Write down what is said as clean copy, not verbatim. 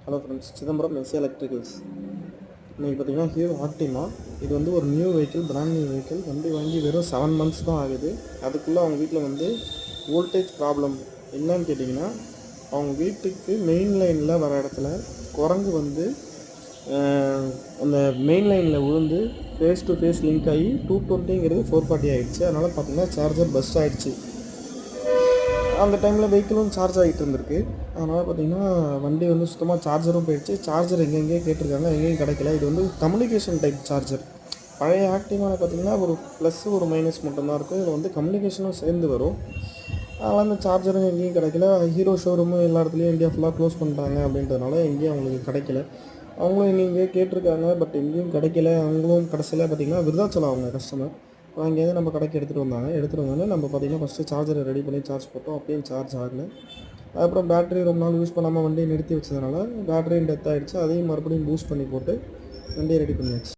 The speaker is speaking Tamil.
Hello friends, Chidambaram SA electricals. இன்றைக்கி பார்த்தீங்கன்னா ஹீரோ ஆக்டிவா. இது வந்து ஒரு new vehicle, brand new vehicle. வண்டி வாங்கி வெறும் 7 months தான் ஆகுது. அதுக்குள்ளே அவங்க வீட்டில் வந்து வோல்டேஜ் ப்ராப்ளம் என்னன்னு கேட்டிங்கன்னா, அவங்க வீட்டுக்கு மெயின் லைனில் வர இடத்துல குரங்கு வந்து அந்த மெயின் லைனில் விழுந்து ஃபேஸ் டு ஃபேஸ் லிங்க் ஆகி 220 440 ஆகிடுச்சு. அதனால் பார்த்திங்கன்னா சார்ஜர் பஸ்ட் ஆகிடுச்சு. அந்த டைமில் வெஹிக்கிளும் சார்ஜ் ஆகிட்டு இருந்திருக்கு. அதனால் பார்த்திங்கன்னா வண்டி வந்து சுத்தமாக சார்ஜரும் போயிடுச்சு. சார்ஜர் எங்கெங்கேயோ கேட்டிருக்காங்க, எங்கேயும் கிடைக்கல. இது வந்து கம்யூனிகேஷன் டைப் சார்ஜர். பழைய ஆக்டிவாவில் பார்த்திங்கன்னா ஒரு ப்ளஸ் ஒரு மைனஸ் மட்டும்தான் இருக்கும். இதில் வந்து கம்யூனிகேஷனும் சேர்ந்து வரும். அதனால் அந்த சார்ஜரும் எங்கேயும் கிடைக்கல. ஹீரோ ஷோரூமு எல்லா இடத்துலையும் இந்தியா ஃபுல்லாக க்ளோஸ் பண்ணிட்டாங்க அப்படின்றதுனால எங்கேயும் அவங்களுக்கு கிடைக்கல. அவங்களும் எங்கேயும் கேட்டிருக்காங்க, பட் எங்கேயும் கிடைக்கல. அவங்களும் கடைசியில் பார்த்திங்கன்னா விருதாச்சலம் அவங்க கஸ்டமர் அங்கேருந்து நம்ம கடைக்கு எடுத்துகிட்டு வந்தோன்னே நம்ம பார்த்திங்கன்னா ஃபஸ்ட்டு சார்ஜரை ரெடி பண்ணி சார்ஜ் போட்டோம். அப்பயும் சார்ஜ் ஆகலை. அதுக்கப்புறம் பேட்டரி ரொம்ப நாள் யூஸ் பண்ணாமல் வண்டியை நிறுத்தி வச்சதுனால பேட்டரியும் டெத் ஆகிடுச்சு. அதையும் மறுபடியும் பூஸ்ட் பண்ணி போட்டு வண்டியை ரெடி பண்ணியாச்சு.